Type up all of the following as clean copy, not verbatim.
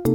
Hey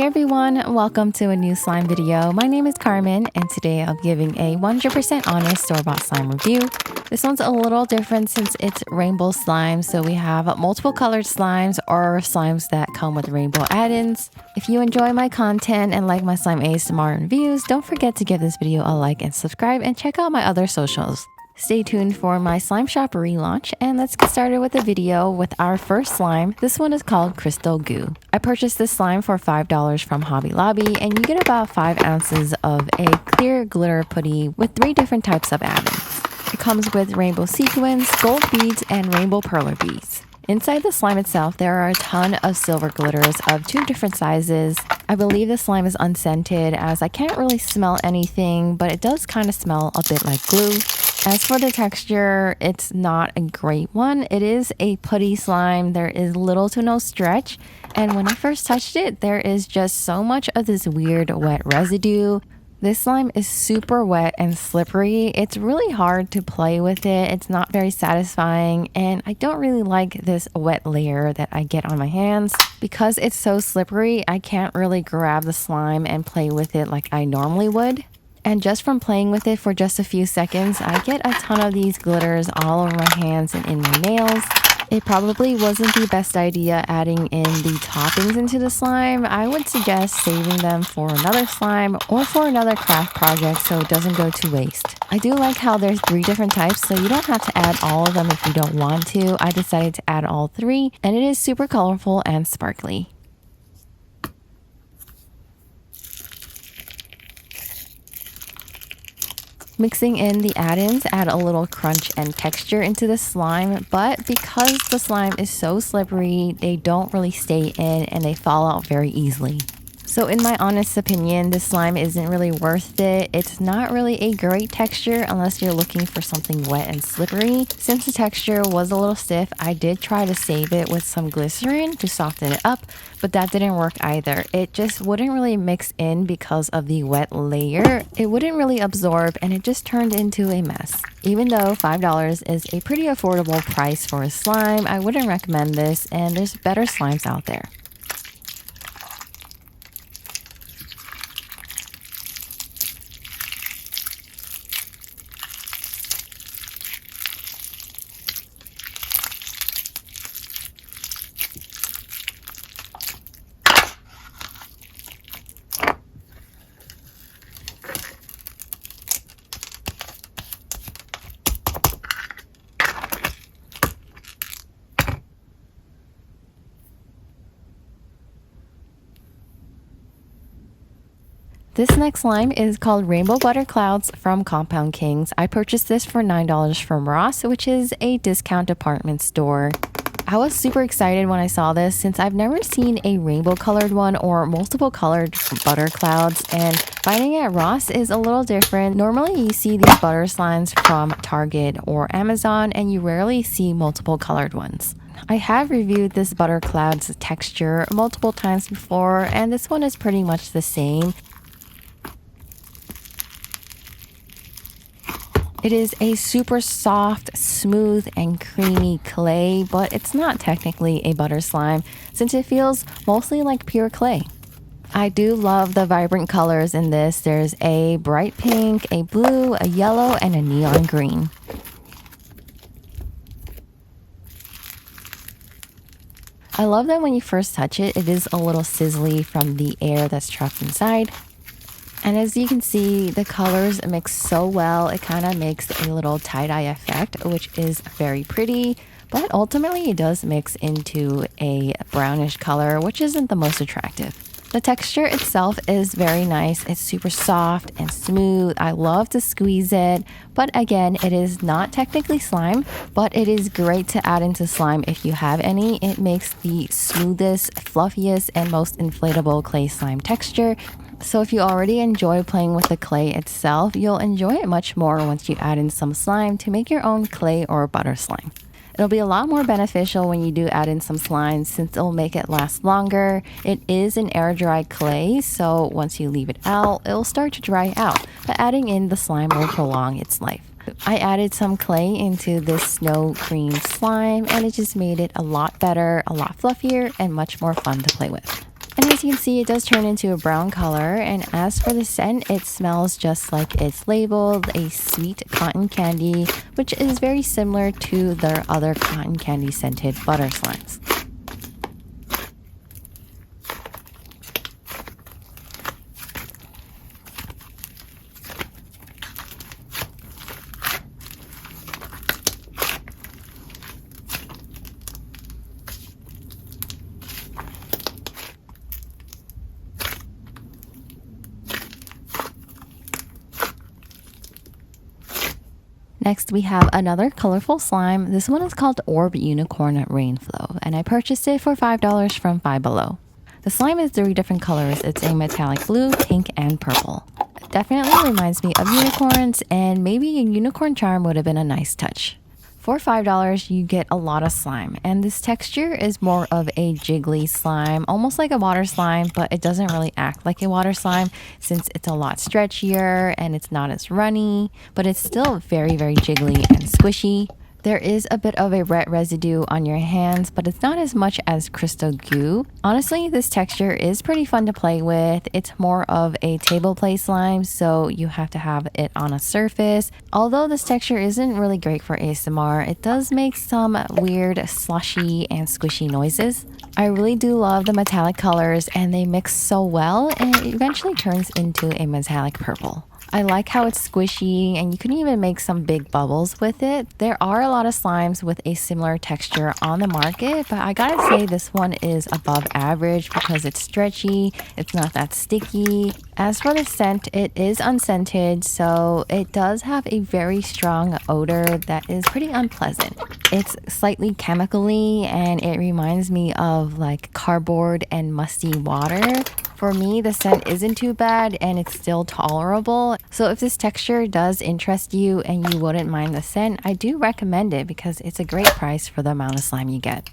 everyone, welcome to a new slime video. My name is Carmen and today I'm giving a 100% honest store-bought slime review. This one's a little different since it's rainbow slime, so we have multiple colored slimes or slimes that come with rainbow add-ins. If you enjoy my content and like my slime ASMR reviews, don't forget to give this video a like and subscribe and check out my other socials. Stay tuned for my slime shop relaunch, and let's get started with the video with our first slime. This one is called Crystal Goo. I purchased this slime for $5 from Hobby Lobby, and you get about 5 ounces of a clear glitter putty with 3 different types of add-ins. It comes with rainbow sequins, gold beads, and rainbow perler beads. Inside the slime itself, there are a ton of silver glitters of 2 different sizes. I believe the slime is unscented as I can't really smell anything, but it does kind of smell a bit like glue. As for the texture, it's not a great one. It is a putty slime. There is little to no stretch. And when I first touched it, there is just so much of this weird wet residue. This slime is super wet and slippery. It's really hard to play with it. It's not very satisfying. And I don't really like this wet layer that I get on my hands. Because it's so slippery, I can't really grab the slime and play with it like I normally would. And just from playing with it for just a few seconds, I get a ton of these glitters all over my hands and in my nails. It probably wasn't the best idea adding in the toppings into the slime. I would suggest saving them for another slime or for another craft project so it doesn't go to waste. I do like how there's 3 different types, so you don't have to add all of them if you don't want to. I decided to add all 3, and it is super colorful and sparkly. Mixing in the add-ins add a little crunch and texture into the slime, but because the slime is so slippery, they don't really stay in and they fall out very easily. So in my honest opinion, this slime isn't really worth it. It's not really a great texture unless you're looking for something wet and slippery. Since the texture was a little stiff, I did try to save it with some glycerin to soften it up, but that didn't work either. It just wouldn't really mix in because of the wet layer. It wouldn't really absorb and it just turned into a mess. Even though $5 is a pretty affordable price for a slime, I wouldn't recommend this, and there's better slimes out there. This next slime is called Rainbow Butter Cloudz from Compound Kings. I purchased this for $9 from Ross, which is a discount department store. I was super excited when I saw this since I've never seen a rainbow colored one or multiple colored butter clouds, and finding it at Ross is a little different. Normally you see these butter slimes from Target or Amazon and you rarely see multiple colored ones. I have reviewed this butter cloud's texture multiple times before, and this one is pretty much the same. It is a super soft, smooth, and creamy clay, but it's not technically a butter slime since it feels mostly like pure clay. I do love the vibrant colors in this. There's a bright pink, a blue, a yellow, and a neon green. I love that when you first touch it, it is a little sizzly from the air that's trapped inside. And as you can see, the colors mix so well, it kind of makes a little tie-dye effect, which is very pretty, but ultimately it does mix into a brownish color, which isn't the most attractive. The texture itself is very nice. It's super soft and smooth. I love to squeeze it, but again, it is not technically slime, but it is great to add into slime if you have any. It makes the smoothest, fluffiest, and most inflatable clay slime texture. So if you already enjoy playing with the clay itself, you'll enjoy it much more once you add in some slime to make your own clay or butter slime. It'll be a lot more beneficial when you do add in some slime since it'll make it last longer. It is an air-dried clay, so once you leave it out, it'll start to dry out, but adding in the slime will prolong its life. I added some clay into this snow green slime and it just made it a lot better, a lot fluffier, and much more fun to play with. And as you can see, it does turn into a brown color, and as for the scent, it smells just like it's labeled, a sweet cotton candy, which is very similar to their other cotton candy scented butter slimes. Next, we have another colorful slime. This one is called Orb Unicorn Rainflo, and I purchased it for $5 from Five Below. The slime is 3 different colors. It's a metallic blue, pink, and purple. It definitely reminds me of unicorns, and maybe a unicorn charm would have been a nice touch. For $5, you get a lot of slime, and this texture is more of a jiggly slime, almost like a water slime, but it doesn't really act like a water slime since it's a lot stretchier and it's not as runny, but it's still very, very jiggly and squishy. There is a bit of a wet residue on your hands, but it's not as much as crystal goo. Honestly, this texture is pretty fun to play with. It's more of a table play slime, so you have to have it on a surface. Although this texture isn't really great for ASMR, it does make some weird slushy and squishy noises. I really do love the metallic colors, and they mix so well, and it eventually turns into a metallic purple. I like how it's squishy, and you can even make some big bubbles with it. There are a lot of slimes with a similar texture on the market, but I gotta say this one is above average because it's stretchy, it's not that sticky. As for the scent, it is unscented, so it does have a very strong odor that is pretty unpleasant. It's slightly chemically, and it reminds me of like cardboard and musty water. For me, the scent isn't too bad and it's still tolerable. So if this texture does interest you and you wouldn't mind the scent, I do recommend it because it's a great price for the amount of slime you get.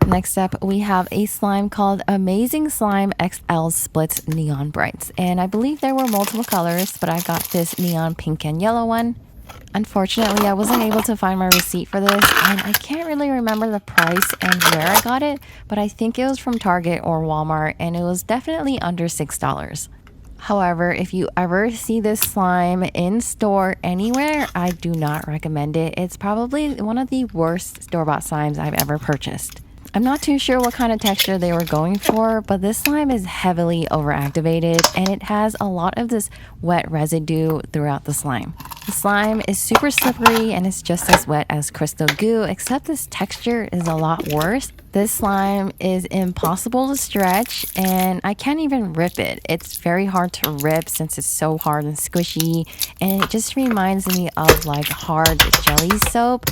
Next up, we have a slime called Amazing Slime XL Splitz Neon Brights. And I believe there were multiple colors, but I got this neon pink and yellow one. Unfortunately, I wasn't able to find my receipt for this, and I can't really remember the price and where I got it, but I think it was from Target or Walmart, and it was definitely under $6. However, if you ever see this slime in store anywhere, I do not recommend it. It's probably one of the worst store-bought slimes I've ever purchased. I'm not too sure what kind of texture they were going for, but this slime is heavily overactivated and it has a lot of this wet residue throughout the slime. The slime is super slippery and it's just as wet as crystal goo, except this texture is a lot worse. This slime is impossible to stretch and I can't even rip it. It's very hard to rip since it's so hard and squishy, and it just reminds me of like hard jelly soap.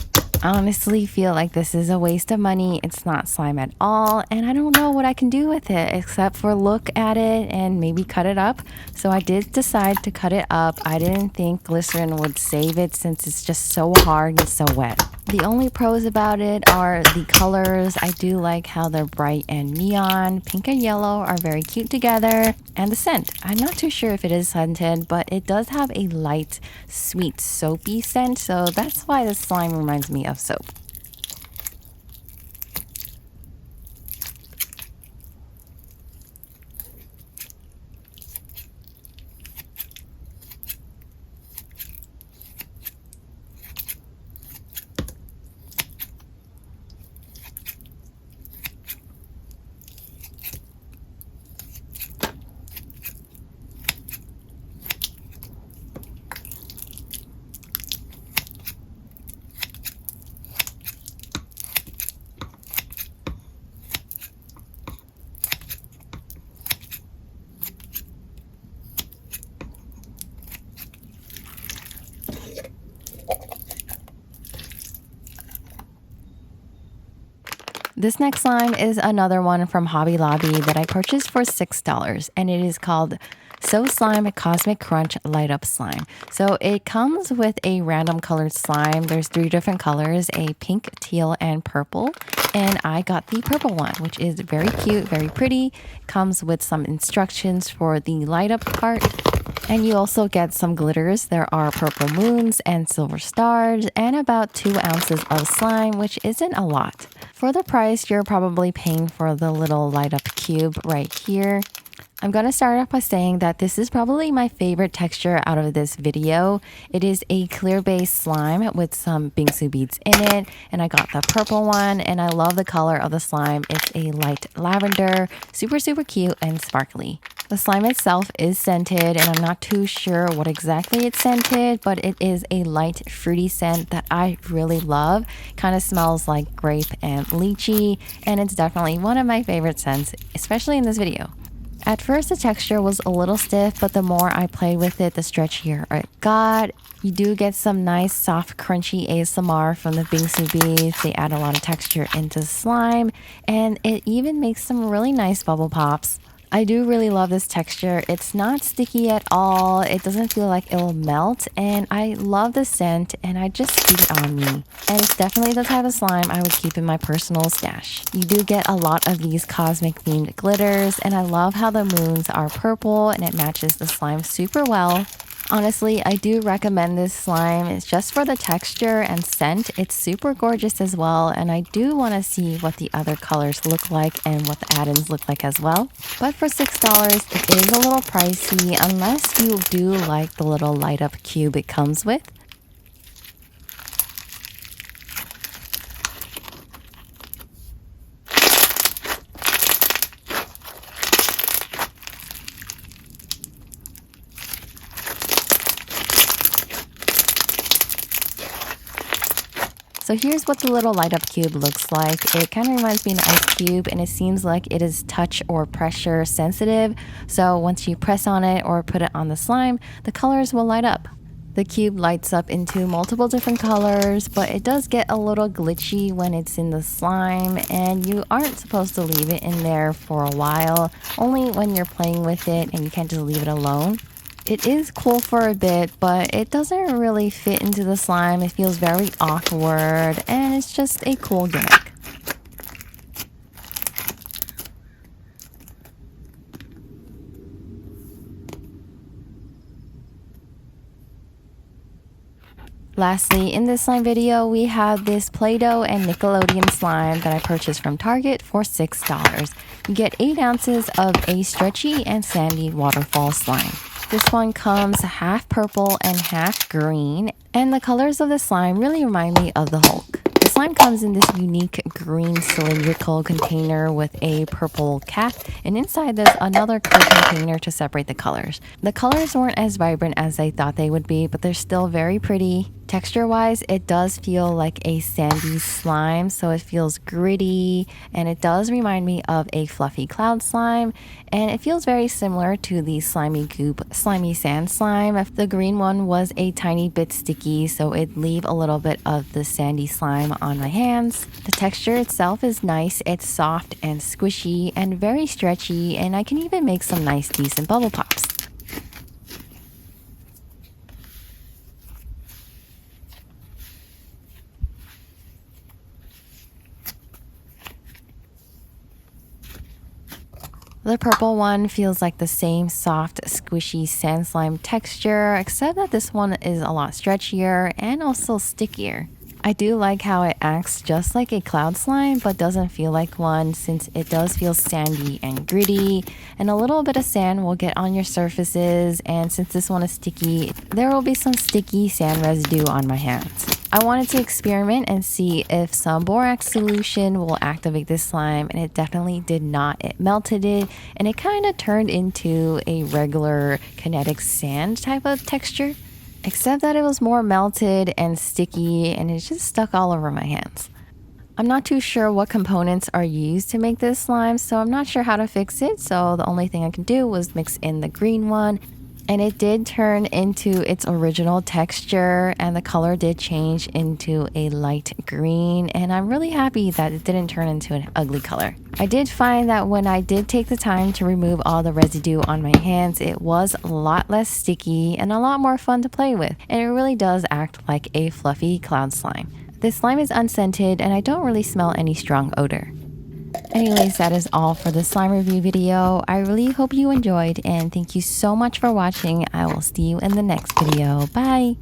I honestly feel like this is a waste of money. It's not slime at all, and I don't know what I can do with it except for look at it and maybe cut it up. So I did decide to cut it up. I didn't think glycerin would save it since it's just so hard and so wet. The only pros about it are the colors. I do like how they're bright and neon. Pink and yellow are very cute together. And the scent. I'm not too sure if it is scented, but it does have a light, sweet, soapy scent. So that's why this slime reminds me of soap. This next slime is another one from Hobby Lobby that I purchased for $6, and it is called So Slime Cosmic Crunch Light Up Slime. So it comes with a random colored slime. There's 3 different colors, a pink, teal, and purple. And I got the purple one, which is very cute, very pretty. Comes with some instructions for the light up part. And you also get some glitters. There are purple moons and silver stars and about 2 ounces of slime, which isn't a lot. For the price, you're probably paying for the little light up cube right here. I'm going to start off by saying that this is probably my favorite texture out of this video. It is a clear base slime with some bingsu beads in it, and I got the purple one, and I love the color of the slime. It's a light lavender, super cute and sparkly. The slime itself is scented, and I'm not too sure what exactly it's scented, but it is a light fruity scent that I really love. Kind of smells like grape and lychee, and it's definitely one of my favorite scents, especially in this video. At first, the texture was a little stiff, but the more I played with it, the stretchier it got. You do get some nice, soft, crunchy ASMR from the bingsu beads. They add a lot of texture into slime, and it even makes some really nice bubble pops. I do really love this texture. It's not sticky at all. It doesn't feel like it will melt, and I love the scent, and I just keep it on me. And it's definitely the type of slime I would keep in my personal stash. You do get a lot of these cosmic themed glitters, and I love how the moons are purple and it matches the slime super well. Honestly, I do recommend this slime. It's just for the texture and scent. It's super gorgeous as well, and I do want to see what the other colors look like and what the add-ins look like as well. But for $6, it is a little pricey unless you do like the little light up cube it comes with. So here's what the little light up cube looks like. It kind of reminds me of an ice cube, and it seems like it is touch or pressure sensitive. So once you press on it or put it on the slime, the colors will light up. The cube lights up into multiple different colors, but it does get a little glitchy when it's in the slime, and you aren't supposed to leave it in there for a while, only when you're playing with it and you can't just leave it alone. It is cool for a bit, but it doesn't really fit into the slime. It feels very awkward, and it's just a cool gimmick. Lastly, in this slime video, we have this Play-Doh and Nickelodeon slime that I purchased from Target for $6. You get 8 ounces of a stretchy and sandy waterfall slime. This one comes half purple and half green, and the colors of the slime really remind me of the Hulk. The slime comes in this unique green cylindrical container with a purple cap, and inside there's another clear container to separate the colors. The colors weren't as vibrant as I thought they would be, but they're still very pretty. Texture-wise, it does feel like a sandy slime, so it feels gritty, and it does remind me of a fluffy Cloudz slime, and it feels very similar to the Slimy Goop Slimy Sand slime. The green one was a tiny bit sticky, so it'd leave a little bit of the sandy slime on my hands. The texture itself is nice. It's soft and squishy and very stretchy, and I can even make some nice decent bubble pops. The purple one feels like the same soft, squishy sand slime texture, except that this one is a lot stretchier and also stickier. I do like how it acts just like a Cloudz slime, but doesn't feel like one since it does feel sandy and gritty, and a little bit of sand will get on your surfaces, and since this one is sticky, there will be some sticky sand residue on my hands. I wanted to experiment and see if some borax solution will activate this slime, and it definitely did not. It melted it, and it kind of turned into a regular kinetic sand type of texture, except that it was more melted and sticky, and it just stuck all over my hands. I'm not too sure what components are used to make this slime, so I'm not sure how to fix it, so the only thing I can do was mix in the green one And it did turn into its original texture, and the color did change into a light green, and I'm really happy that it didn't turn into an ugly color. I did find that when I did take the time to remove all the residue on my hands, it was a lot less sticky and a lot more fun to play with, and it really does act like a fluffy cloud slime. This slime is unscented, and I don't really smell any strong odor. Anyways, that is all for the slime review video. I really hope you enjoyed, and thank you so much for watching. I will see you in the next video. Bye!